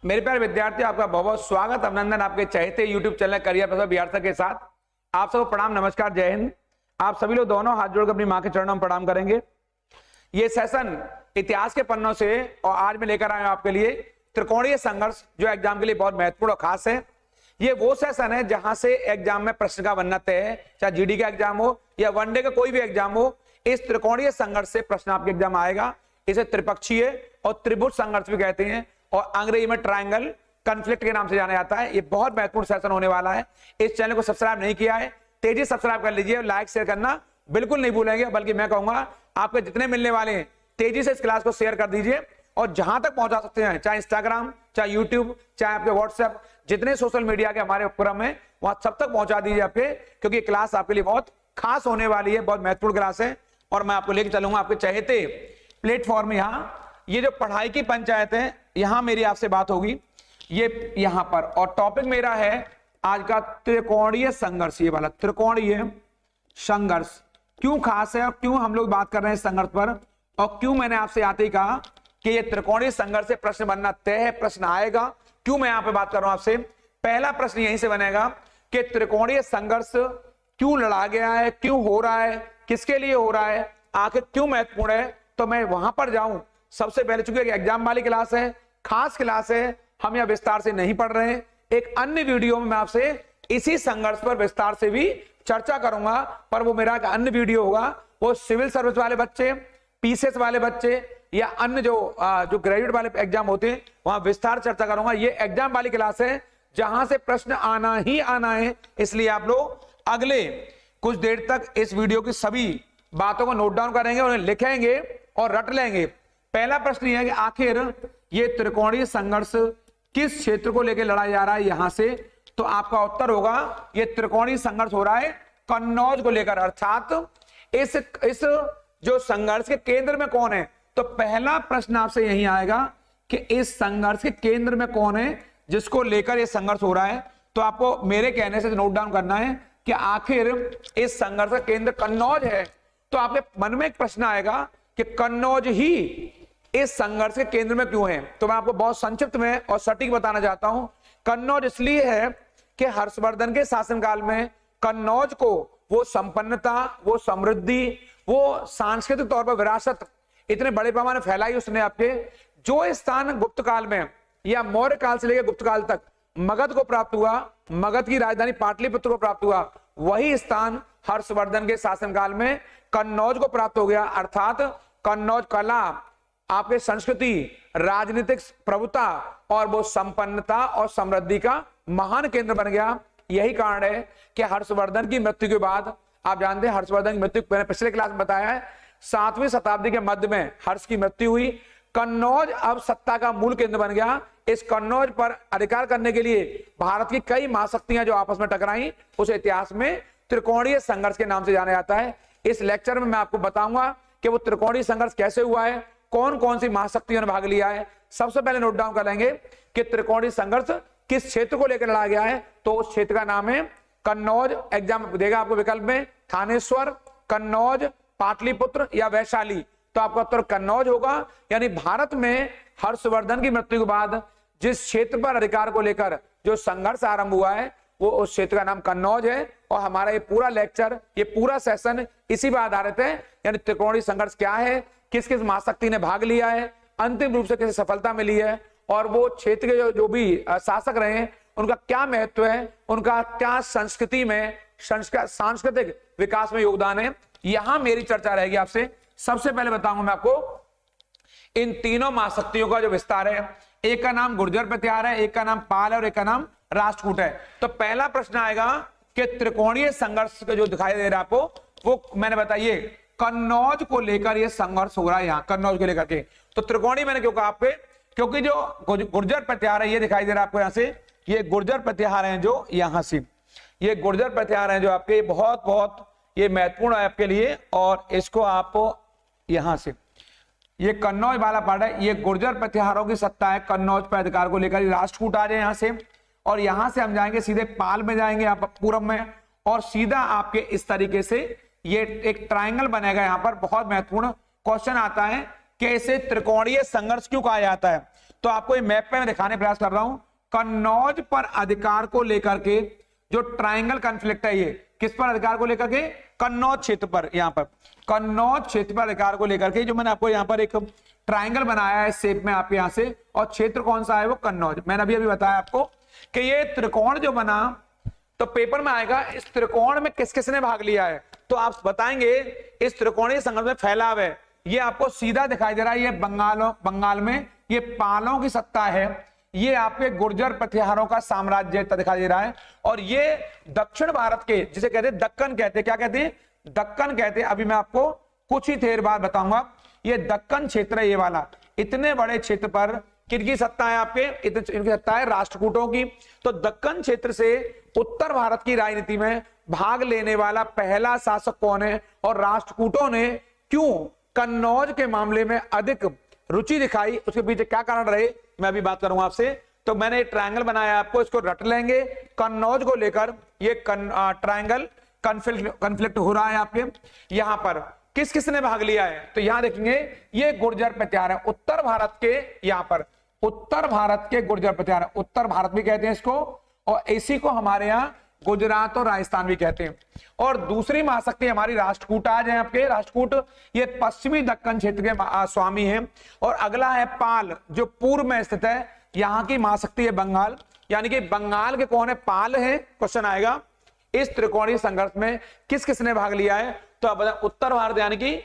मेरे प्यारे विद्यार्थी, आपका बहुत बहुत स्वागत, अभिनंदन आपके चहेते YouTube channel career professor Bihar sir के साथ। आप सबको प्रणाम, नमस्कार, जय हिंद। आप सभी लोग दोनों हाथ जोड़कर अपनी मां के चरणों में प्रणाम करेंगे। ये सेशन इतिहास के पन्नों से और आज मैं लेकर आया हूं आपके लिए त्रिकोणीय संघर्ष, जो एग्जाम के लिए बहुत महत्वपूर्ण और खास है। ये वो सेशन है जहां से एग्जाम में प्रश्न का बनना तय है, चाहे जीडी का एग्जाम हो या वनडे का कोई भी एग्जाम हो। इस त्रिकोणीय संघर्ष से प्रश्न आपके एग्जाम आएगा। इसे त्रिपक्षीय और त्रिभुज संघर्ष भी कहते हैं और अंग्रेजी में ट्रायंगल कॉन्फ्लिक्ट के नाम से जाना जाता है। ये बहुत महत्वपूर्ण सेशन होने वाला है। इस चैनल को सब्सक्राइब नहीं किया है, तेजी सब्सक्राइब कर लीजिए। लाइक शेयर करना बिल्कुल नहीं भूलेंगे, बल्कि मैं कहूंगा आपके जितने मिलने वाले हैं तेजी से इस क्लास को शेयर कर दीजिए और जहां तक पहुंचा सकते हैं, चाहे इंस्टाग्राम, चाहे यूट्यूब, चाहे आपके व्हाट्सएप, जितने सोशल मीडिया के हमारे उपक्रम है वहां सब तक पहुंचा दीजिए आपके, क्योंकि क्लास आपके लिए बहुत खास होने वाली है, बहुत महत्वपूर्ण क्लास है। और मैं आपको लेकर चलूंगा आपके चहेते प्लेटफॉर्म। यहाँ ये जो पढ़ाई की पंचायत है, यहां मेरी आपसे बात होगी ये यहां पर, और टॉपिक मेरा है आज का त्रिकोणीय संघर्ष। ये वाला त्रिकोणीय संघर्ष क्यों खास है और क्यों हम लोग बात कर रहे हैं इस संघर्ष पर, और क्यों मैंने आपसे आते ही कहा कि ये त्रिकोणीय संघर्ष से प्रश्न बनना तय है, प्रश्न आएगा। क्यों मैं यहां पे बात कर रहा हूं आपसे? पहला प्रश्न यहीं से बनेगा कि त्रिकोणीय संघर्ष क्यों लड़ा गया है, क्यों हो रहा है, किसके लिए हो रहा है, आखिर क्यों महत्वपूर्ण है। तो मैं वहां पर जाऊं सबसे पहले, चूंकि एग्जाम वाली क्लास है, खास क्लास है, हम यह विस्तार से नहीं पढ़ रहे हैं। एक अन्य वीडियो में मैं आपसे इसी संघर्ष पर विस्तार से भी चर्चा करूंगा, पर वो मेरा एक अन्य वीडियो होगा। वो सिविल सर्विस वाले बच्चे, पीसीएस वाले बच्चे या अन्य जो ग्रेजुएट वाले एग्जाम होते हैं वहां विस्तार चर्चा करूंगा। ये एग्जाम वाली क्लास है जहां से प्रश्न आना ही आना है, इसलिए आप लोग अगले कुछ देर तक इस वीडियो की सभी बातों को नोट डाउन करेंगे, उन्हें लिखेंगे और रट लेंगे। पहला प्रश्न यह है कि आखिर ये त्रिकोणीय संघर्ष किस क्षेत्र को लेकर लड़ा जा रहा है। यहां से तो आपका उत्तर होगा ये त्रिकोणीय संघर्ष हो रहा है कन्नौज को लेकर, अर्थात इस जो संघर्ष के केंद्र में कौन है। तो पहला प्रश्न आपसे यही आएगा कि इस संघर्ष के केंद्र में कौन है जिसको लेकर यह संघर्ष हो रहा है। तो आपको मेरे कहने से नोट डाउन करना है कि आखिर इस संघर्ष का केंद्र कन्नौज है। तो आपके मन में एक प्रश्न आएगा कि कन्नौज ही इस संघर्ष के केंद्र में क्यों है। तो मैं आपको बहुत संक्षिप्त में और सटीक बताना चाहता हूं। कन्नौज इसलिए है कि हर्षवर्धन के शासनकाल में कन्नौज को वो संपन्नता, वो समृद्धि, वो सांस्कृतिक तौर पर विरासत इतने बड़े पैमाने फैलाई उसने आपके, जो स्थान गुप्त काल में या मौर्य काल से लेकर गुप्त काल तक मगध को प्राप्त हुआ, मगध की राजधानी पाटलिपुत्र को प्राप्त हुआ, वही स्थान हर्षवर्धन के शासनकाल में कन्नौज को प्राप्त हो गया। अर्थात कन्नौज कला, आपके संस्कृति, राजनीतिक प्रभुता और वो संपन्नता और समृद्धि का महान केंद्र बन गया। यही कारण है कि हर्षवर्धन की मृत्यु के बाद, आप जानते हैं हर्षवर्धन की मृत्यु मैंने पिछले क्लास में बताया है, 7वीं शताब्दी के मध्य में हर्ष की मृत्यु हुई। कन्नौज अब सत्ता का मूल केंद्र बन गया। इस कन्नौज पर अधिकार करने के लिए भारत की कई महाशक्तियां जो आपस में टकराई, उसे इतिहास में त्रिकोणीय संघर्ष के नाम से जाना जाता है। इस लेक्चर में मैं आपको बताऊंगा कि वो त्रिकोणीय संघर्ष कैसे हुआ है, कौन कौन सी महाशक्तियों ने भाग लिया है। सबसे पहले नोट डाउन कर लेंगे कि त्रिकोणीय संघर्ष किस क्षेत्र को लेकर लड़ा गया है। तो उस क्षेत्र का नाम है कन्नौज। एग्जाम देगा आपको विकल्प में थानेश्वर, कन्नौज, पाटलिपुत्र या वैशाली। तो आपका उत्तर कन्नौज होगा। यानी भारत में हर्षवर्धन की मृत्यु के बाद जिस क्षेत्र पर अधिकार को लेकर जो संघर्ष आरंभ हुआ है वो उस क्षेत्र का नाम कन्नौज है। और हमारा ये पूरा लेक्चर, ये पूरा सेशन इसी पर आधारित है। यानी त्रिकोणीय संघर्ष क्या है, किस किस महाशक्ति ने भाग लिया है, अंतिम रूप से किसी सफलता मिली है, और वो क्षेत्र के जो भी शासक रहे हैं उनका क्या महत्व है, उनका क्या संस्कृति में सांस्कृतिक विकास में योगदान है, यहां मेरी चर्चा रहेगी आपसे। सबसे पहले बताऊंगा मैं आपको इन तीनों महाशक्तियों का जो विस्तार है। एक का नाम गुर्जर प्रतिहार है, एक का नाम पाल है और एक का नाम राष्ट्रकूट है। तो पहला प्रश्न आएगा कि त्रिकोणीय संघर्ष का जो दिखाई दे रहा है आपको, वो मैंने बताइए कन्नौज को लेकर ये संघर्ष हो रहा है। यहाँ कन्नौज को लेकर के तो त्रिकोणीय मैंने क्यों कहा आपके, क्योंकि जो गुर्जर प्रतिहार है ये दिखाई दे रहा है आपको यहाँ से, ये गुर्जर प्रतिहार है जो यहाँ से, ये गुर्जर प्रतिहार है जो आपके बहुत बहुत ये महत्वपूर्ण है आपके लिए। और इसको आप यहां से, ये कन्नौज वाला पार्ट है, ये गुर्जर प्रतिहारों की सत्ता है कन्नौज पर अधिकार को लेकर। राष्ट्रकूट आ जाए यहां से, और यहां से हम जाएंगे सीधे पाल में जाएंगे आप पूरब में, और सीधा आपके इस तरीके से ये एक ट्रायंगल बनेगा। यहां पर बहुत महत्वपूर्ण क्वेश्चन आता है कि इसे त्रिकोणीय संघर्ष क्यों कहा जाता है। तो आपको ये मैप पे मैं दिखाने प्रयास कर रहा हूं। कन्नौज पर अधिकार को लेकर के जो ट्रायंगल कॉन्फ्लिक्ट है, ये किस पर अधिकार को लेकर के? कन्नौज क्षेत्र पर। यहाँ पर कन्नौज क्षेत्र पर अधिकार को लेकर के जो मैंने आपको यहाँ पर एक ट्रायंगल बनाया है शेप में आप यहाँ से, और क्षेत्र कौन सा है? वो कन्नौज। मैंने अभी बताया आपको कि ये त्रिकोण जो बना, तो पेपर में आएगा इस त्रिकोण में किस किसने भाग लिया है, तो आप बताएंगे इस त्रिकोणीय संघर्ष में फैलाव है। ये आपको सीधा दिखाई दे रहा है, ये बंगाल में ये पालों की सत्ता है, ये आपके गुर्जर प्रतिहारों का साम्राज्य दिखाई दे रहा है, और ये दक्षिण भारत के जिसे कहते हैं दक्कन कहते हैं, क्या कहते हैं? दक्कन कहते हैं। अभी मैं आपको कुछ ही देर बाद बताऊंगा। ये दक्कन क्षेत्र है, ये वाला, इतने बड़े क्षेत्र पर किसकी सत्ता है? आपके इनकी सत्ता है राष्ट्रकूटों की। तो दक्कन क्षेत्र से उत्तर भारत की राजनीति में भाग लेने वाला पहला शासक कौन है, और राष्ट्रकूटों ने क्यों कन्नौज के मामले में अधिक रुचि दिखाई, उसके पीछे क्या कारण रहे, मैं अभी बात करूंगा आपसे। तो मैंने एक ट्रायंगल बनाया आपको, इसको रट लेंगे। कन्नौज को लेकर ये ट्रायंगल कॉन्फ्लिक्ट हो रहा है आपके। यहां पर किस किसने भाग लिया है, तो यहां देखेंगे ये गुर्जर प्रतिहार है उत्तर भारत के, यहां पर उत्तर भारत के गुर्जर प्रतिहार, उत्तर भारत भी कहते हैं इसको, और इसी को हमारे यहाँ गुजरात और राजस्थान भी कहते हैं। और दूसरी महाशक्ति हमारी राष्ट्रकूट आज है आपके। राष्ट्रकूट ये पश्चिमी दक्कन क्षेत्र के स्वामी हैं। और अगला है पाल, जो पूर्व में स्थित है, यहाँ की महाशक्ति है बंगाल, यानी कि बंगाल के कौन है? पाल है। क्वेश्चन आएगा इस त्रिकोणीय संघर्ष में किस किसने भाग लिया है, तो आप बताएं उत्तर भारत यानी कि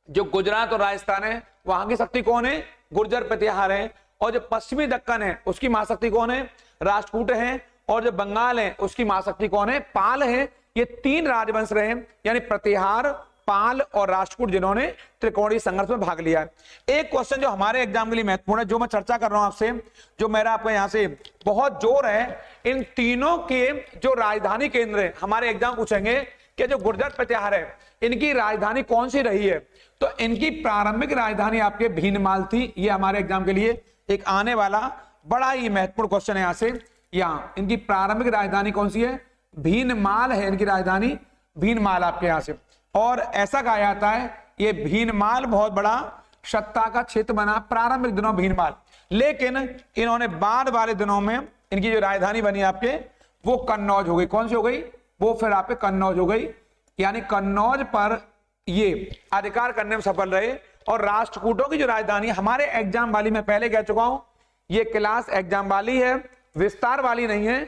जो गुजरात और राजस्थान है वहां की शक्ति कौन है? गुर्जर प्रतिहार है। और जो पश्चिमी दक्कन है उसकी महाशक्ति कौन है? राष्ट्रकूट है। और जो बंगाल है उसकी महाशक्ति कौन है? पाल है। ये तीन राजवंश रहे, यानी प्रतिहार, पाल और राष्ट्रकूट, जिन्होंने त्रिकोणीय संघर्ष में भाग लिया है। एक क्वेश्चन जो हमारे एग्जाम के लिए महत्वपूर्ण है, जो मैं चर्चा कर रहा हूं आपसे, जो मेरा आपको यहां से बहुत जोर है, इन तीनों के जो राजधानी केंद्र है, हमारे एग्जाम पूछेंगे कि जो गुर्जर प्रतिहार है इनकी राजधानी कौन सी रही है, तो इनकी प्रारंभिक राजधानी आपके भीनमाल थी। ये हमारे एग्जाम के लिए एक आने वाला बड़ा ही महत्वपूर्ण क्वेश्चन है। यहां से यहाँ इनकी प्रारंभिक राजधानी कौन सी है? भीनमाल है इनकी राजधानी, भीनमाल आपके यहां से। और ऐसा कहा जाता है ये भीनमाल बहुत बड़ा सत्ता का क्षेत्र बना प्रारंभिक दिनों भीनमाल, लेकिन इन्होंने बाद वाले दिनों में इनकी जो राजधानी बनी आपके वो कन्नौज हो गई। कौन सी हो गई? वो फिर आपके कन्नौज हो गई, यानी कन्नौज पर ये अधिकार करने में सफल रहे। और राष्ट्रकूटों की जो राजधानी हमारे एग्जाम वाली, मैं पहले कह चुका हूं, ये क्लास एग्जाम वाली है, विस्तार वाली नहीं है,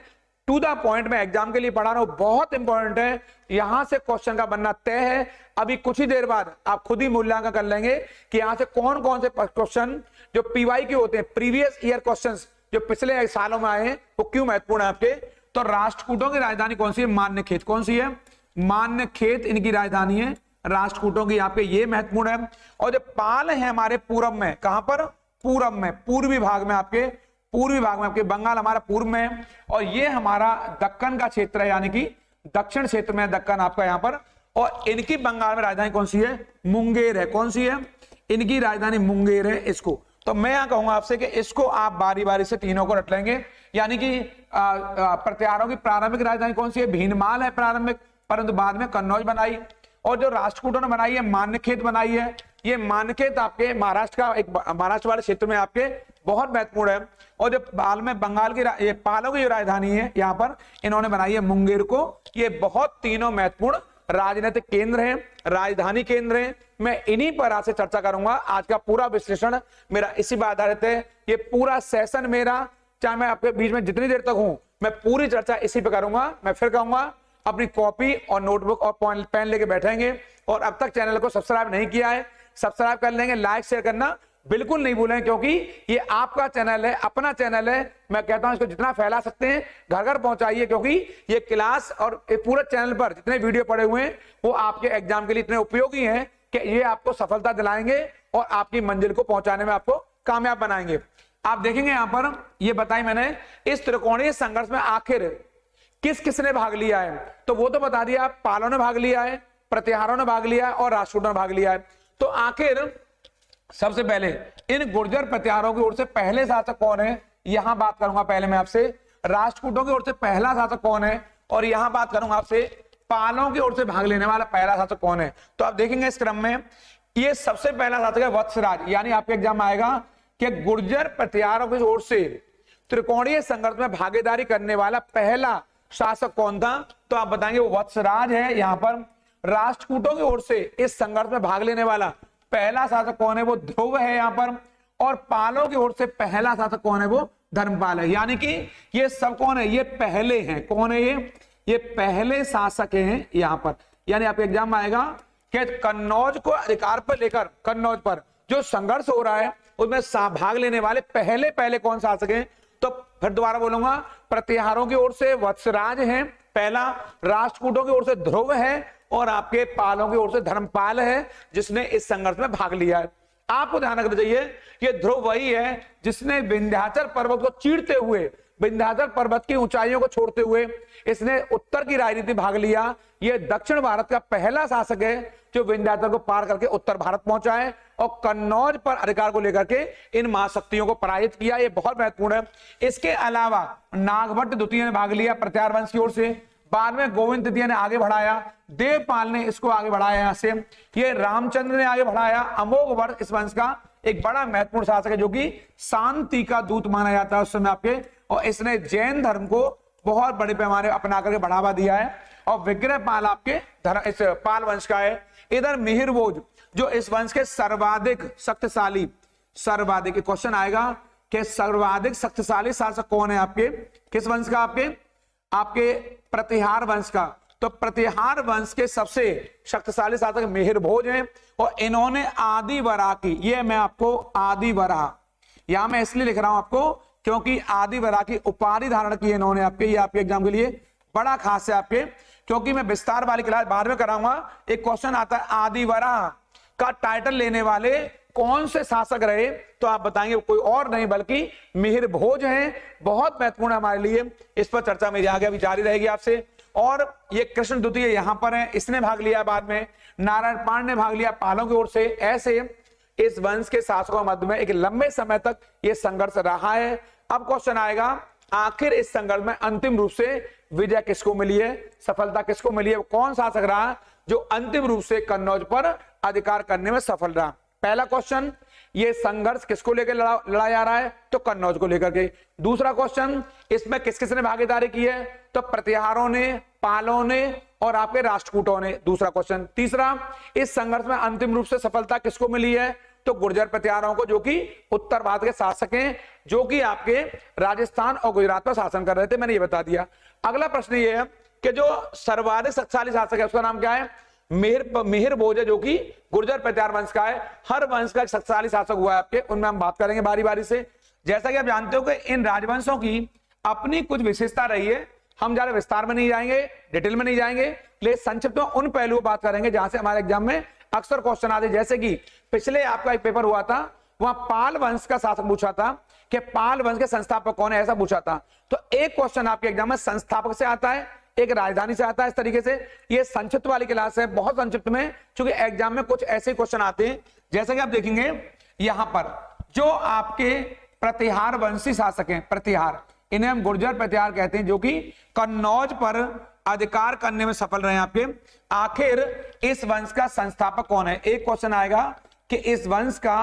टू द पॉइंट में एग्जाम के लिए पढ़ा रहा हूं, बहुत इंपॉर्टेंट है। यहां से क्वेश्चन का बनना तय है। अभी कुछ ही देर बाद आप खुद ही मूल्यांकन कर लेंगे कि यहां से कौन कौन से क्वेश्चन जो पीवाई के होते हैं, प्रीवियस ईयर क्वेश्चंस जो पिछले सालों में आए हैं, वो क्यों महत्वपूर्ण है आपके। तो राष्ट्रकूटों की राजधानी कौन सी है? मान्यखेत। कौन सी है? मान्यखेत इनकी राजधानी है राष्ट्रकूटों की, आपके ये महत्वपूर्ण है। और जो पाल है हमारे पूरब में, कहां पर? पूरब में, पूर्वी भाग में आपके, पूर्वी भाग में आपके बंगाल हमारा पूर्व में है। और ये हमारा दक्कन का क्षेत्र है, यानी कि दक्षिण क्षेत्र में दक्कन आपका यहाँ पर। और इनकी बंगाल में राजधानी कौन सी है? मुंगेर है। कौन सी है? इनकी राजधानी मुंगेर है। इसको तो मैं यहां कहूंगा आपसे कि इसको आप बारी बारी से तीनों को रट लेंगे, यानी कि प्रतिहारों की प्रारंभिक राजधानी कौन सी है? भीनमाल है प्रारंभिक, परंतु बाद में कन्नौज बनाई। और जो राष्ट्रकूटों ने बनाई है मान्यखेत बनाई है। ये मान्यखेत आपके महाराष्ट्र का एक महाराष्ट्र वाले क्षेत्र में आपके बहुत महत्वपूर्ण है। और जो पाल में बंगाल की ये पालों की जो राजधानी है यहाँ पर इन्होंने बनाई है मुंगेर को। ये बहुत तीनों महत्वपूर्ण राजनीतिक केंद्र हैं, राजधानी केंद्र हैं। मैं इन्हीं पर आज से चर्चा करूंगा। आज का पूरा विश्लेषण मेरा इसी पर आधारित है। ये पूरा सेशन मेरा, चाहे मैं आपके बीच में जितनी देर तक हूं, मैं पूरी चर्चा इसी पे करूंगा। मैं फिर कहूंगा अपनी कॉपी और नोटबुक और पेन लेके बैठेंगे। और अब तक चैनल को सब्सक्राइब नहीं किया है, सब्सक्राइब कर लेंगे। लाइक शेयर करना बिल्कुल नहीं भूलें, क्योंकि ये आपका चैनल है, अपना चैनल है। मैं कहता हूं इसको जितना फैला सकते हैं घर घर पहुंचाइए, क्योंकि ये क्लास और पूरे चैनल पर जितने वीडियो पड़े हुए हैं वो आपके एग्जाम के लिए इतने उपयोगी हैं कि ये आपको सफलता दिलाएंगे और आपकी मंजिल को पहुंचाने में आपको कामयाब बनाएंगे। आप देखेंगे यहां पर ये बताई मैंने, इस त्रिकोणीय संघर्ष में आखिर किस किसने भाग लिया है, तो वो तो बता दिया, पालों ने भाग लिया है, प्रतिहारों ने भाग लिया है और राष्ट्रकूटों ने भाग लिया है। तो आखिर सबसे पहले इन गुर्जर प्रतिहारों की ओर से पहले शासक कौन है, यहां बात करूंगा पहले मैं आपसे। राष्ट्रकूटों की ओर से पहला शासक कौन है, और यहां बात करूंगा आपसे पालों की ओर से भाग लेने वाला पहला शासक कौन है। तो आप देखेंगे इस क्रम में ये सबसे पहला शासक है वत्सराज, यानी आपके एग्जाम में आएगा कि गुर्जर प्रतिहारों की ओर से त्रिकोणीय संघर्ष में भागीदारी करने वाला पहला शासक कौन था? तो आप बताएंगे वो वत्सराज है। यहां पर राष्ट्रकूटों की ओर से इस संघर्ष में भाग लेने वाला पहला शासक कौन है? वो ध्रुव है यहां पर। और पालों की ओर से पहला शासक कौन है? वो धर्मपाल है। यानी कि ये सब कौन है? ये पहले हैं। कौन है ये पहले शासक हैं यहां पर। यानी आपके एग्जाम में आएगा कि कन्नौज को अधिकार पर लेकर, कन्नौज पर जो संघर्ष हो रहा है उसमें भाग लेने वाले पहले पहले कौन शासक हैं? तो फिर दोबारा बोलूंगा, प्रतिहारों की ओर से वत्सराज है पहला, राष्ट्रकूटों की ओर से ध्रुव है, और आपके पालों की ओर से धर्मपाल है जिसने इस संघर्ष में भाग लिया है। आपको ध्यान रखना चाहिए ये ध्रुव वही है जिसने विंध्याचल पर्वत को चीरते हुए, विंध्याचल पर्वत की ऊंचाइयों को छोड़ते हुए इसने उत्तर की राजनीति भाग लिया। ये दक्षिण भारत का पहला शासक है जो विंध्याचल को पार करके उत्तर भारत पहुंचा है और कन्नौज पर अधिकार को लेकर के इन महाशक्तियों को पराजित किया। ये बहुत महत्वपूर्ण है। इसके अलावा नागभट्ट द्वितीय ने भाग लिया प्रतिहार वंश की ओर से। बाद में गोविंद तृतीय ने आगे बढ़ाया, देवपाल ने इसको आगे बढ़ाया, यहां से ये रामचंद्र ने आगे बढ़ाया। अमोघ वर्ष इस वंश का एक बड़ा महत्वपूर्ण शासक है जो कि शांति का दूत माना जाता है उस समय आपके, और इसने जैन धर्म को बहुत बड़े पैमाने अपना करके बढ़ावा दिया है। और विग्रह पाल आपके इस पाल वंश का है। इधर मिहिर भोज जो इस वंश के सर्वाधिक शक्तिशाली, सर्वाधिक क्वेश्चन आएगा कि सर्वाधिक शक्तिशाली शासक कौन है आपके, किस वंश का? आपके प्रतिहार वंश का। तो प्रतिहार वंश के सबसे शक्तिशाली शासक मिहिर भोज हैं और इन्होंने आदि वराह की, ये मैं आपको आदि वराह यहां मैं इसलिए लिख रहा हूं आपको क्योंकि आदि वराह की उपाधि धारण की इन्होंने आपके, ये आपके एग्जाम के लिए बड़ा खास है आपके, क्योंकि मैं विस्तार वाली क्लास बाद में कराऊंगा। एक क्वेश्चन आता है आदि वराह का टाइटल लेने वाले कौन से शासक रहे? तो आप बताएंगे कोई और नहीं बल्कि मिहिर भोज हैं। बहुत महत्वपूर्ण है हमारे लिए, इस पर चर्चा मेरी आगे अभी जारी रहेगी आपसे। और ये कृष्ण द्वितीय यहां पर है, इसने भाग लिया। बाद में नारायण पांड ने भाग लिया पालों की ओर से। ऐसे इस वंश के शासकों के मध्य में एक लंबे समय तक ये संघर्ष रहा है। अब क्वेश्चन आएगा आखिर इस संघर्ष में अंतिम रूप से विजय किसको मिली है, सफलता किसको मिली है? कौन शासक रहा जो अंतिम रूप से कन्नौज पर अधिकार करने में सफल रहा? पहला क्वेश्चन, ये संघर्ष किसको लेकर लड़ा जा रहा है? तो कन्नौज को लेकर के। दूसरा क्वेश्चन, इसमें किस किसने भागीदारी की है? तो प्रतिहारों ने, पालों ने और आपके राष्ट्रकूटों ने। दूसरा क्वेश्चन। तीसरा, इस संघर्ष में अंतिम रूप से सफलता किसको मिली है? तो गुर्जर प्रतिहारों को, जो कि उत्तर भारत के शासक हैं, जो कि आपके राजस्थान और गुजरात पर शासन कर रहे थे। मैंने ये बता दिया। अगला प्रश्न ये है कि जो सर्वाधिक शक्तिशाली शासक है उसका नाम क्या है? मिहिर भोज है, जो कि गुर्जर प्रतिहार वंश का है। हर वंश का एक शक्तिशाली शासक हुआ है आपके, उनमें हम बात करेंगे बारी बारी से। जैसा कि आप जानते हो कि इन राजवंशों की अपनी कुछ विशेषता रही है। हम ज्यादा विस्तार में नहीं जाएंगे, डिटेल में नहीं जाएंगे, लेकिन संक्षिप्त में उन पहलुओं बात करेंगे जहां से हमारे एग्जाम में अक्सर क्वेश्चन आते। जैसे कि पिछले आपका एक पेपर हुआ था, वहां पाल वंश का शासक पूछा था कि पाल वंश के संस्थापक कौन है, ऐसा पूछा था। तो एक क्वेश्चन आपके एग्जाम में संस्थापक से आता है, एक राजधानी से आता है। इस तरीके से ये संक्षिप्त वाली क्लास है, बहुत संक्षिप्त में, क्योंकि एग्जाम में कुछ ऐसे क्वेश्चन आते हैं। जैसे कि आप देखेंगे यहां पर जो आपके प्रतिहार वंशी शासक हैं, प्रतिहार, इन्हें हम गुर्जर प्रतिहार कहते हैं, जो कि कन्नौज पर अधिकार करने में सफल रहे आपके। आखिर इस वंश का संस्थापक कौन है? एक क्वेश्चन आएगा कि इस वंश का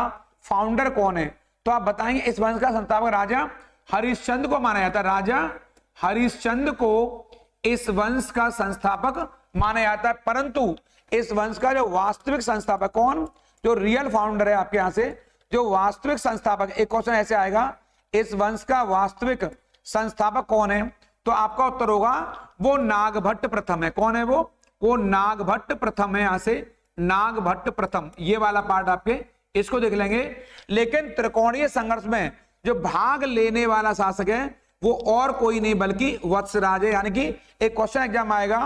फाउंडर कौन है? तो आप बताएंगे इस वंश का संस्थापक राजा हरिश्चंद्र को माना जाता है। राजा हरिश्चंद्र को इस वंश का संस्थापक माना जाता है। परंतु इस वंश का जो वास्तविक संस्थापक कौन, जो रियल फाउंडर है आपके यहां से, जो वास्तविक संस्थापक, एक क्वेश्चन ऐसे आएगा, इस वंश का वास्तविक संस्थापक कौन है? तो आपका उत्तर होगा वो नागभट्ट प्रथम है। कौन है वो नागभट्ट प्रथम है। यहां से नागभट्ट प्रथम, ये वाला पार्ट आपके, इसको देख लेंगे। लेकिन त्रिकोणीय संघर्ष में जो भाग लेने वाला शासक है वो और कोई नहीं बल्कि वत्सराज है। यानी कि एक क्वेश्चन एग्जाम आएगा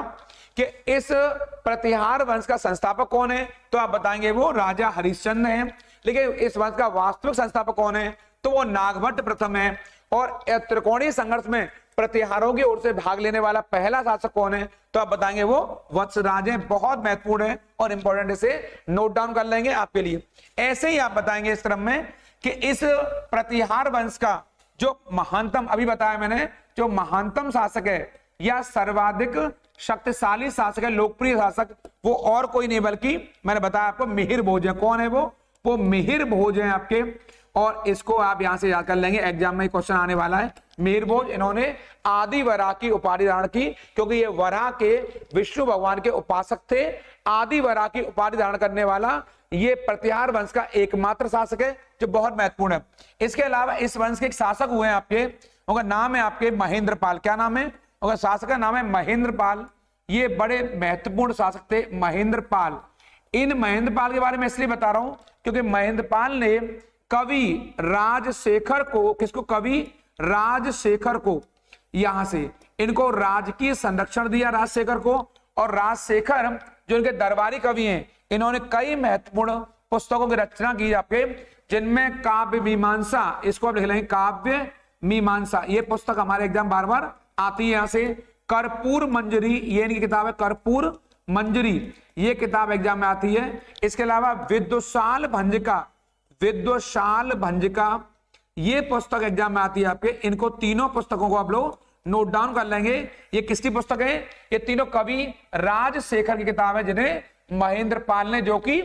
कि इस प्रतिहार वंश का संस्थापक कौन है? तो आप बताएंगे वो राजा हरिश्चंद्र है। लेकिन इस वंश का वास्तविक संस्थापक कौन है? तो वो नागभट्ट प्रथम है। और त्रिकोणीय संघर्ष में प्रतिहारों की ओर से भाग लेने वाला पहला शासक कौन है? तो आप बताएंगे वो वत्सराज है। बहुत महत्वपूर्ण है और इंपॉर्टेंट, इसे नोट डाउन कर लेंगे आपके लिए। ऐसे ही आप बताएंगे इस क्रम में कि इस प्रतिहार वंश का जो महानतम, अभी बताया मैंने, जो महानतम शासक है या सर्वाधिक शक्तिशाली शासक है, लोकप्रिय शासक, वो और कोई नहीं बल्कि मैंने बताया आपको मिहिर भोज है। कौन है वो मिहिर भोज है आपके। और इसको आप यहां से याद कर लेंगे, एग्जाम में क्वेश्चन आने वाला है। मिहिरभोज इन्होंने आदि वराह की उपाधि धारण की, क्योंकि ये वराह के विष्णु भगवान के उपासक थे। आदि वराह की उपाधि धारण करने वाला ये प्रतिहार वंश का एकमात्र शासक है, जो बहुत महत्वपूर्ण है। इसके अलावा इस वंश के एक शासक हुए हैं आपके, उनका नाम है आपके महेंद्रपाल। क्या नाम है उनका? शासक का नाम है महेंद्रपाल। ये बड़े महत्वपूर्ण शासक थे महेंद्रपाल। इन महेंद्रपाल के बारे में इसलिए बता रहा हूं क्योंकि महेंद्रपाल ने कवि राजशेखर को, किसको? कवि राजशेखर को, यहां से इनको राजकीय संरक्षण दिया राजशेखर को। और राजशेखर जो इनके दरबारी कवि हैं, इन्होंने कई महत्वपूर्ण पुस्तकों की रचना की आपके, जिनमें काव्य मीमांसा, इसको आप लिख लेंगे काव्य मीमांसा। ये पुस्तक हमारे एग्जाम बार बार आती है। यहां से कर्पूर मंजरी, ये इनकी किताब है कर्पूर मंजरी, ये किताब एग्जाम में आती है। इसके अलावा विद्वशाल भंजिका, विद्वशाल भंजिका, ये पुस्तक एग्जाम में आती है आपके। इनको तीनों पुस्तकों को आप लोग नोट डाउन कर लेंगे। ये किसकी पुस्तक है? ये तीनों कवि राजशेखर की किताब है, जिन्हें महेंद्रपाल ने, जो कि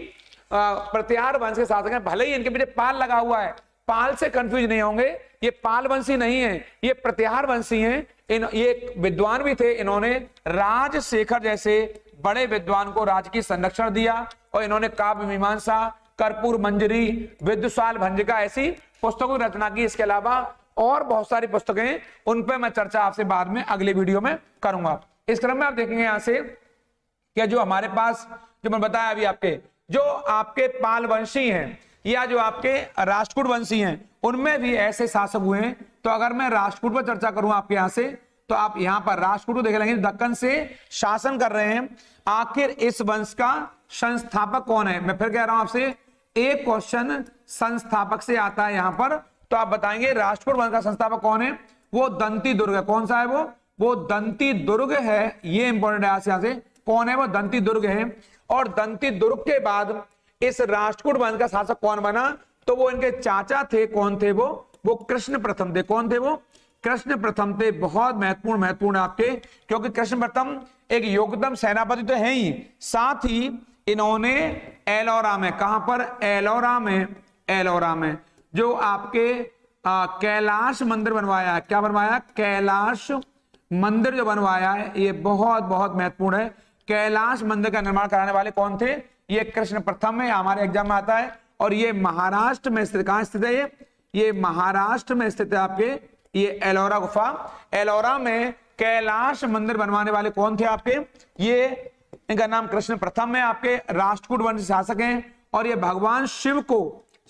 प्रतिहार वंश के शासक हैं। भले ही इनके पीछे पाल लगा हुआ है, पाल से कंफ्यूज नहीं होंगे, ये पाल वंशी नहीं है, ये प्रतिहार वंशी हैं। ये विद्वान भी थे। इन्होंने राजशेखर जैसे बड़े विद्वान को राजकीय संरक्षण दिया, और इन्होंने काव्य मीमांसा, कर्पूर मंजरी, विद्वशाल भंजिका ऐसी पुस्तकों की रचना की। इसके अलावा और बहुत सारी पुस्तकें, उन पर मैं चर्चा आपसे बाद में अगले वीडियो में करूंगा। इस क्रम में आप देखेंगे यहां से कि जो हमारे पास, जो मैं बताया अभी आपके, जो आपके पाल वंशी हैं या जो आपके राष्ट्रकूट वंशी हैं, उनमें भी ऐसे शासक हुए हैं। तो अगर मैं राष्ट्रकूट पर चर्चा करूं आपके यहां से, तो आप यहां पर राष्ट्रकूट को देख लेंगे, दक्कन से शासन कर रहे हैं। आखिर इस वंश का संस्थापक कौन है? मैं फिर कह रहा हूं आपसे, एक क्वेश्चन संस्थापक से आता है यहां पर, तो आप बताएंगे राष्ट्रकूट वंश का संस्थापक कौन है? वो दंती दुर्ग है। कौन सा है वो दंती दुर्ग है। ये इंपॉर्टेंट है यहां से, कौन है वो? दंती दुर्ग है। और दंती दुर्ग के बाद इस राष्ट्रकूट वंश का शासक कौन बना? तो वो इनके चाचा थे। कौन थे वो कृष्ण प्रथम थे। कौन थे वो? कृष्ण प्रथम थे। बहुत महत्वपूर्ण आपके, क्योंकि कृष्ण प्रथम एक योगदम सेनापति तो है ही, साथ ही इन्होंने एलोरा में, कहां पर? एलोरा में जो आपके कैलाश मंदिर बनवाया है। क्या बनवाया? कैलाश मंदिर जो बनवाया है, ये बहुत महत्वपूर्ण है। कैलाश मंदिर का निर्माण कराने वाले कौन थे? ये कृष्ण प्रथम है, हमारे एग्जाम में आता है। और ये महाराष्ट्र में स्थित, कहां स्थित है ये महाराष्ट्र में स्थित है आपके, ये एलोरा गुफा। एलोरा में कैलाश मंदिर बनवाने वाले कौन थे आपके? ये, इनका नाम कृष्ण प्रथम है, आपके राष्ट्रकूट वंश शासक हैं। और ये भगवान शिव को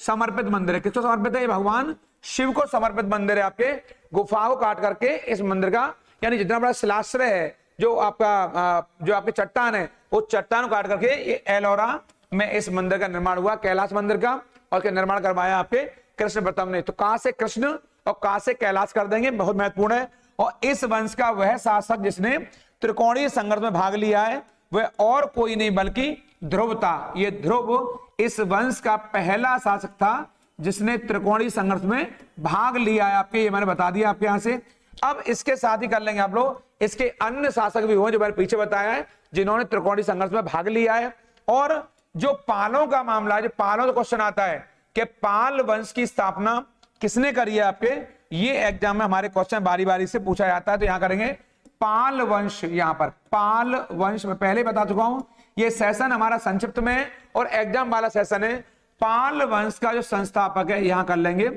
समर्पित मंदिर है। किसको समर्पित है? ये भगवान शिव को समर्पित मंदिर है। आपके गुफा को काट करके इस मंदिर का, यानी जितना बड़ा शिलाश्रय है, जो आपके चट्टान है, उस चट्टान को काट करके ये एलोरा में इस मंदिर का निर्माण हुआ, कैलाश मंदिर का। और के निर्माण करवाया आपके कृष्ण प्रथम ने। तो कहां से कृष्ण और कहां से कैलाश कर देंगे, बहुत महत्वपूर्ण है। और इस वंश का वह शासक जिसने त्रिकोणीय संघर्ष में भाग लिया है, वह और कोई नहीं बल्कि ध्रुव था। ये ध्रुव इस वंश का पहला शासक था जिसने त्रिकोणीय संघर्ष में भाग लिया है आपके, ये मैंने बता दिया आपके यहां से। अब इसके साथ ही कर लेंगे आप लोग, इसके अन्य शासक भी हुए जो मैंने पीछे बताया है, जिन्होंने त्रिकोणीय संघर्ष में भाग लिया है। और जो पालों का मामला है, जो पालों का क्वेश्चन आता है कि पाल वंश की स्थापना किसने करी है आपके, ये एग्जाम में हमारे क्वेश्चन बारी बारी से पूछा जाता है। तो यहां करेंगे पाल वंश। यहां पर पाल वंश में पहले बता चुका हूं, ये सेशन हमारा संक्षिप्त में है और एग्जाम वाला सेशन है। पाल वंश का जो संस्थापक है, यहां कर लेंगे,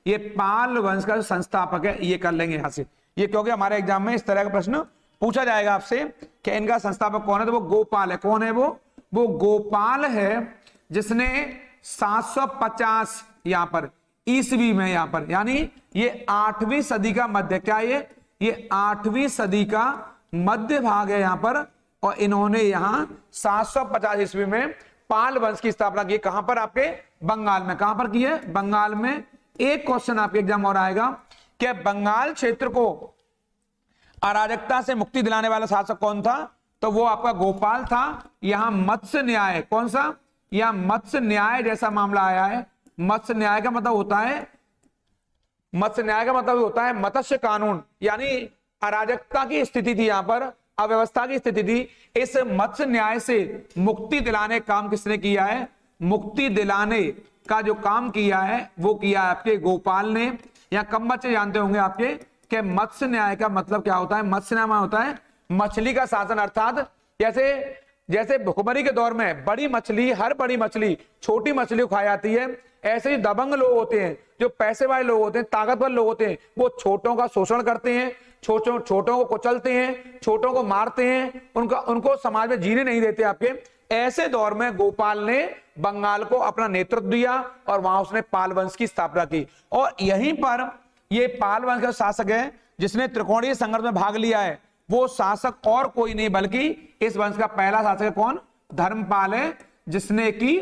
ये पाल वंश का जो संस्थापक है, ये कर लेंगे यहां से। ये क्योंकि हमारे एग्जाम में इस तरह का प्रश्न पूछा जाएगा आपसे कि इनका संस्थापक कौन है, तो वो गोपाल है। कौन है वो गोपाल है, जिसने 750 यहां पर ईसवी में, यहां पर यानी ये 8वीं सदी का मध्य, क्या ये 8वीं सदी का मध्य भाग है यहां पर। और इन्होंने यहां 750 ईस्वी में पाल वंश की स्थापना की। कहां पर? आपके बंगाल में। कहां पर की है? बंगाल में। एक क्वेश्चन आपके एग्जाम और आएगा कि बंगाल क्षेत्र को अराजकता से मुक्ति दिलाने वाला शासक कौन था, तो वो आपका गोपाल था। यहां मत्स्य न्याय, कौन सा? यहां मत्स्य न्याय जैसा मामला आया है। मत्स्य न्याय का मतलब होता है, मत्स्य कानून, यानी अराजकता की स्थिति थी, यहां पर अव्यवस्था की स्थिति थी। इस मत्स्य न्याय से मुक्ति दिलाने काम किसने किया है? मुक्ति दिलाने का जो काम किया है वो किया है आपके गोपाल ने। या कम बच्चे जानते होंगे आपके कि मत्स्य न्याय का मतलब क्या होता है। मत्स्य न्याय होता है मछली का शासन, अर्थात जैसे भुखमरी के दौर में बड़ी मछली, हर बड़ी मछली छोटी मछली को खा जाती है, ऐसे ही दबंग लोग होते हैं, जो पैसे वाले लोग होते हैं, ताकतवर लोग होते हैं, वो छोटों का शोषण करते हैं, छोटों को कुचलते हैं, छोटों को मारते हैं, उनको समाज में जीने नहीं देते आपके। ऐसे दौर में गोपाल ने बंगाल को अपना नेतृत्व दिया और वहां उसने पाल वंश की स्थापना की। और यहीं पर ये पाल वंश का शासक है जिसने त्रिकोणीय संघर्ष में भाग लिया है। वो शासक और कोई नहीं बल्कि इस वंश का पहला शासक है कौन? धर्मपाल है, जिसने की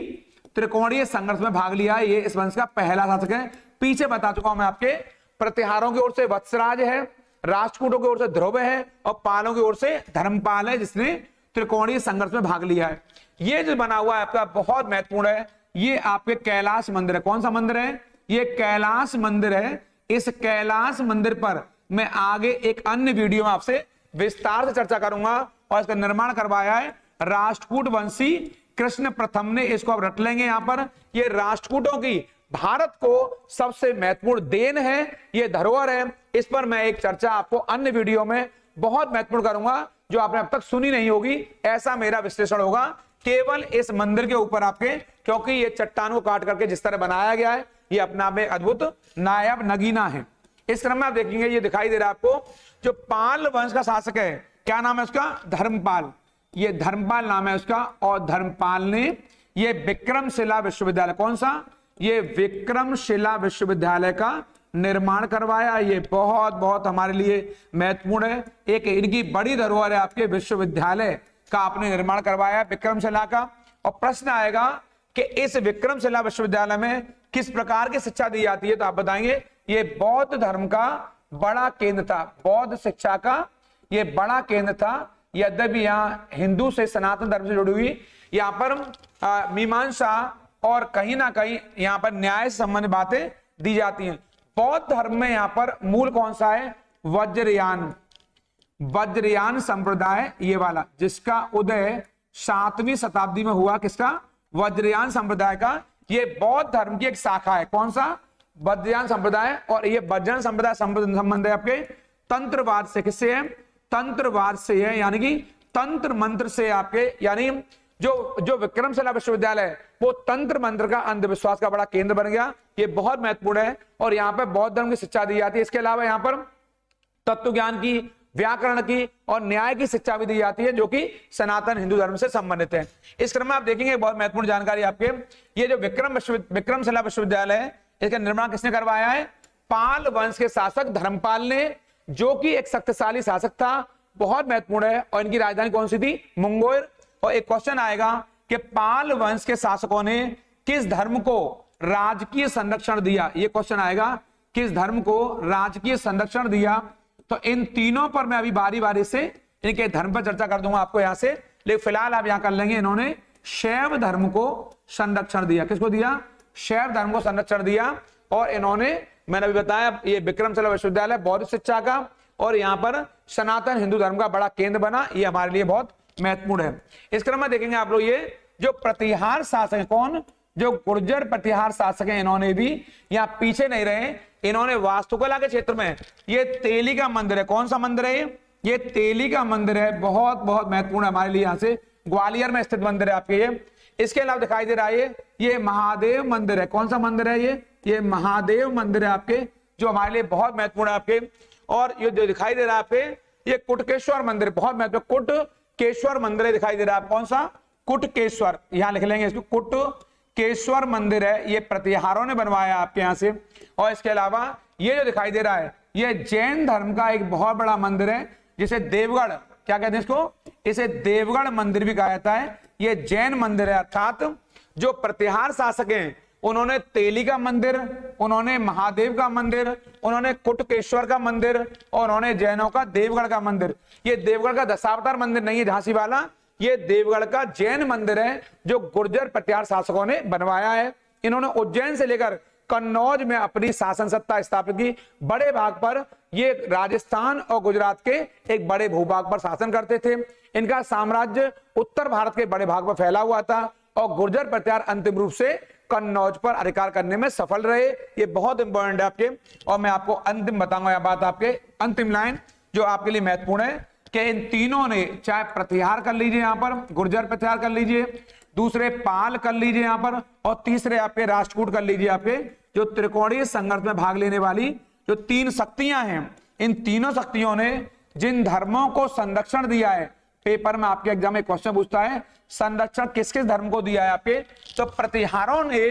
त्रिकोणीय संघर्ष में भाग लिया है। ये इस वंश का पहला शासक है। पीछे बता चुका हूं मैं आपके, प्रतिहारों की ओर से वत्सराज है, राष्ट्रकूटों की ओर से ध्रुव है और पालों की ओर से धर्मपाल है, जिसने त्रिकोणीय संघर्ष में भाग लिया है। ये जो बना हुआ है आपका बहुत महत्वपूर्ण है। ये आपके कैलाश मंदिर है। कौन सा मंदिर है? ये कैलाश मंदिर है। इस कैलाश मंदिर पर मैं आगे एक अन्य वीडियो में आपसे विस्तार से चर्चा करूंगा। और इसका निर्माण करवाया है राष्ट्रकूट वंशी कृष्ण प्रथम ने। इसको आप रट लेंगे यहां पर। ये राष्ट्रकूटों की भारत को सबसे महत्वपूर्ण देन है, ये धरोहर है। इस पर मैं एक चर्चा आपको अन्य वीडियो में बहुत महत्वपूर्ण करूंगा, जो आपने अब तक सुनी नहीं होगी। ऐसा मेरा विश्लेषण होगा केवल इस मंदिर के ऊपर आपके, क्योंकि ये चट्टान को काट करके जिस तरह बनाया गया है, ये अपने आप में अद्भुत नायाब नगीना है। इस क्रम में आप देखेंगे ये दिखाई दे रहा है आपको, जो पाल वंश का शासक है, क्या नाम है उसका? धर्मपाल। ये धर्मपाल नाम है उसका। और धर्मपाल ने ये विक्रमशिला विश्वविद्यालय, कौन सा? ये विक्रमशिला विश्वविद्यालय का निर्माण करवाया। ये बहुत बहुत हमारे लिए महत्वपूर्ण है। एक इनकी बड़ी धरोहर है आपके विश्वविद्यालय का आपने निर्माण करवाया विक्रमशिला का। और प्रश्न आएगा कि इस विक्रमशिला विश्वविद्यालय में किस प्रकार की शिक्षा दी जाती है, तो आप बताएंगे ये बौद्ध धर्म का बड़ा केंद्र था। बौद्ध शिक्षा का ये बड़ा केंद्र था। यद्यपि यहाँ हिंदू से, सनातन धर्म से जुड़ी हुई यहाँ पर मीमांसा और कहीं ना कहीं यहाँ पर न्याय से संबंधित बातें दी जाती हैं। बौद्ध धर्म में यहाँ पर मूल कौन सा है? वज्रयान संप्रदाय, ये वाला, जिसका उदय 7वीं शताब्दी में हुआ। किसका? वज्रयान संप्रदाय का। ये बौद्ध धर्म की एक शाखा है। कौन सा? वज्रयान संप्रदाय। और ये वज्रयान संप्रदाय संबंध है आपके तंत्रवाद से। किससे है? तंत्रवाद से है, यानी कि तंत्र मंत्र से आपके। यानी जो विक्रमशिला विश्वविद्यालय है वो तंत्र मंत्र का, अंधविश्वास का बड़ा केंद्र बन गया। ये बहुत महत्वपूर्ण है। और यहाँ पर बौद्ध धर्म की शिक्षा दी जाती है। इसके अलावा यहाँ पर तत्व ज्ञान की, व्याकरण की और न्याय की शिक्षा भी दी जाती है, जो कि सनातन हिंदू धर्म से संबंधित है। इस क्रम में आप देखेंगे बहुत महत्वपूर्ण जानकारी आपके, ये जो विक्रमशिला विश्वविद्यालय है, इसका निर्माण किसने करवाया है? पाल वंश के शासक धर्मपाल ने, जो कि एक शक्तिशाली शासक था। बहुत महत्वपूर्ण है। और इनकी राजधानी कौन सी थी? मुंगेर। और एक क्वेश्चन आएगा कि पाल वंश के शासकों ने किस धर्म को राजकीय संरक्षण दिया? ये क्वेश्चन आएगा, किस धर्म को राजकीय संरक्षण दिया? तो इन तीनों पर मैं अभी बारी बारी से इनके धर्म पर चर्चा कर दूंगा आपको यहां से, लेकिन फिलहाल आप यहां कर लेंगे। इन्होंने शैव धर्म को संरक्षण दिया। किसको दिया? शैव धर्म को संरक्षण दिया। और इन्होंने, मैंने अभी बताया, ये विक्रमशिला विश्वविद्यालय बौद्ध शिक्षा का और यहाँ पर सनातन हिंदू धर्म का बड़ा केंद्र बना। ये हमारे लिए बहुत महत्वपूर्ण है। इस क्रम में देखेंगे आप लोग, ये जो प्रतिहार शासक है, कौन? जो गुर्जर प्रतिहार शासक है, इन्होंने भी यहाँ पीछे नहीं रहे। इन्होंने वास्तुकला के क्षेत्र में ये तेली का मंदिर है। कौन सा मंदिर है? ये तेली का मंदिर है। बहुत बहुत महत्वपूर्ण है हमारे लिए। यहाँ से ग्वालियर में स्थित मंदिर है आपके ये। इसके अलावा दिखाई दे रहा है ये महादेव मंदिर है। कौन सा मंदिर है? ये महादेव मंदिर है आपके, जो हमारे लिए बहुत महत्वपूर्ण है आपके। और ये जो दिखाई दे रहा है आपके, ये कुटकेश्वर मंदिर, बहुत महत्वपूर्ण, कुटकेश्वर मंदिर दिखाई दे रहा है। कौन सा? कुटकेश्वर। यहां लिख लेंगे इसको, कुटकेश्वर मंदिर है। ये प्रतिहारों ने बनवाया आपके यहां से। और इसके अलावा ये जो दिखाई दे रहा है, ये जैन धर्म का एक बहुत बड़ा मंदिर है, जिसे देवगढ़, क्या कहते हैं इसको? इसे देवगढ़ मंदिर भी कहा जाता है। ये जैन मंदिर है। अर्थात जो प्रतिहार शासक हैं, उन्होंने तेली का मंदिर, उन्होंने महादेव का मंदिर, उन्होंने कुटकेश्वर का मंदिर और उन्होंने जैनों का देवगढ़ का मंदिर। ये देवगढ़ का दशावतार मंदिर नहीं है झांसी वाला, ये देवगढ़ का जैन मंदिर है, जो गुर्जर प्रतिहार शासकों ने बनवाया है। इन्होंने उज्जैन से लेकर कन्नौज में अपनी शासन सत्ता स्थापित की। बड़े भाग पर ये राजस्थान और गुजरात के एक बड़े भूभाग पर शासन करते थे। इनका साम्राज्य उत्तर भारत के बड़े भाग पर फैला हुआ था और गुर्जर प्रतिहार अंतिम रूप से कन्नौज पर अधिकार करने में सफल रहे। ये बहुत इंपॉर्टेंट है आपके, और मैं आपको अंतिम बताऊंगा यह बात, आपके अंतिम लाइन जो आपके लिए महत्वपूर्ण है कि इन तीनों ने, चाहे प्रतिहार कर लीजिए यहां पर, गुर्जर प्रतिहार कर लीजिए, दूसरे पाल कर लीजिए यहां पर, और तीसरे आपके राष्ट्रकूट कर लीजिए, आपके जो त्रिकोणीय संघर्ष में भाग लेने वाली जो तीन शक्तियां हैं, इन तीनों शक्तियों ने जिन धर्मों को संरक्षण दिया है, पेपर में आपके एग्जाम में क्वेश्चन पूछता है संरक्षण किस किस धर्म को दिया है आपके, तो प्रतिहारों ने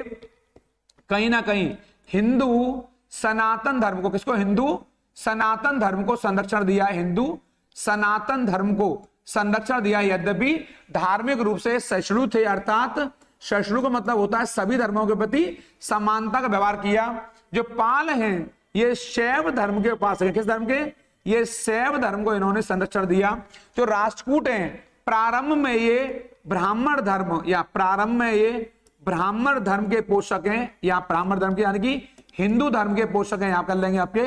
कहीं ना कहीं हिंदू सनातन धर्म को, किसको, हिंदू सनातन धर्म को संरक्षण दिया है, हिंदू सनातन धर्म को संरक्षण दिया। यद्यपि धार्मिक रूप से सहिष्णु थे, अर्थात सहिष्णु का मतलब होता है सभी धर्मों के प्रति समानता का व्यवहार किया। जो पाल हैं ये शैव धर्म के उपासक हैं, किस धर्म के, ये शैव धर्म को इन्होंने संरक्षण दिया। जो राष्ट्रकूट हैं प्रारंभ में ये ब्राह्मण धर्म, या प्रारंभ में ये ब्राह्मण धर्म के पोषक हैं, या ब्राह्मण धर्म के यानी कि हिंदू धर्म के पोषक हैं, यहां कर लेंगे आपके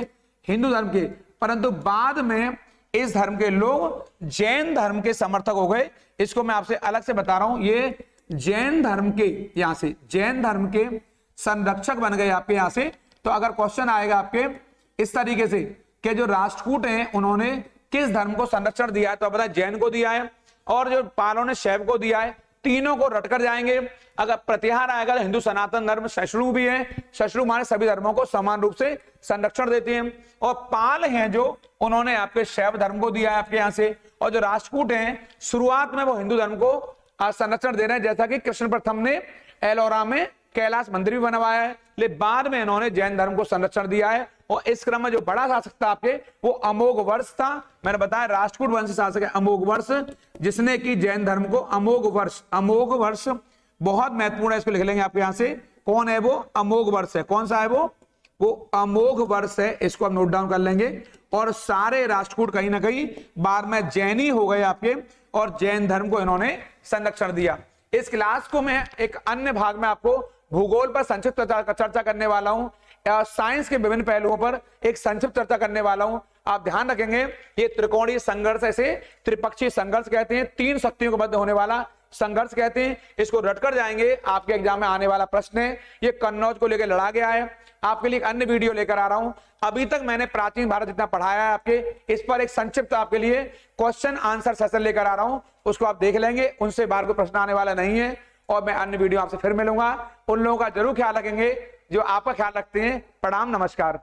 हिंदू धर्म के, परंतु बाद में इस धर्म के लोग जैन धर्म के समर्थक हो गए। इसको मैं आपसे अलग से बता रहा हूं, ये जैन धर्म के, यहां से जैन धर्म के संरक्षक बन गए आपके यहां से। तो अगर क्वेश्चन आएगा आपके इस तरीके से कि जो राष्ट्रकूट हैं उन्होंने किस धर्म को संरक्षण दिया है, तो आप बताएं जैन को दिया है, और जो पालों ने शैव को दिया है, तीनों को रटकर जाएंगे। अगर प्रतिहार आएगा तो हिंदू सनातन धर्म सहिष्णु भी है, सहिष्णु माने सभी धर्मों को समान रूप से संरक्षण देते हैं, और पाल हैं जो उन्होंने आपके शैव धर्म को दिया है आपके यहां से, और जो राष्ट्रकूट हैं शुरुआत में वो हिंदू धर्म को संरक्षण दे रहे हैं, जैसा कि कृष्ण प्रथम ने एलोरा में कैलाश मंदिर भी बनवाया है, लेकिन बाद में इन्होंने जैन धर्म को संरक्षण दिया है। और इस क्रम में जो बड़ा शासक था आपके वो अमोघ वर्ष था, मैंने बताया राष्ट्रकूट वंश शासक है अमोघ वर्ष, जिसने की जैन धर्म को अमोघ वर्ष, अमोघ वर्ष बहुत महत्वपूर्ण है, इसको लिख लेंगे आपके यहां से, कौन है वो, अमोघ वर्ष है, कौन सा है वो अमोघ वर्ष है, इसको आप नोट डाउन कर लेंगे। और सारे राष्ट्रकूट कहीं ना कहीं बाद में जैनी हो गए आपके, और जैन धर्म को इन्होंने संरक्षण दिया। इस क्लास को मैं एक अन्य भाग में आपको भूगोल पर संक्षिप्त चर्चा करने वाला हूं, साइंस के विभिन्न पहलुओं पर एक संक्षिप्त चर्चा करने वाला हूं। आप ध्यान रखेंगे ये त्रिकोणीय संघर्ष, ऐसे त्रिपक्षीय संघर्ष कहते हैं, तीन शक्तियों के मध्य होने वाला संघर्ष कहते हैं, इसको रटकर जाएंगे। आपके एग्जाम में आने वाला प्रश्न है, ये कन्नौज को लेकर लड़ा गया है। आपके लिए एक अन्य वीडियो लेकर आ रहा हूं, अभी तक मैंने प्राचीन भारत जितना पढ़ाया है आपके, इस पर एक संक्षिप्त आपके लिए क्वेश्चन आंसर सेशन लेकर आ रहा हूं, उसको आप देख लेंगे, उनसे बाहर कोई प्रश्न आने वाला नहीं है। और मैं अन्य वीडियो आपसे फिर मिलूंगा, उन लोगों का जरूर ख्याल रखेंगे जो आपका ख्याल रखते हैं। प्रणाम, नमस्कार।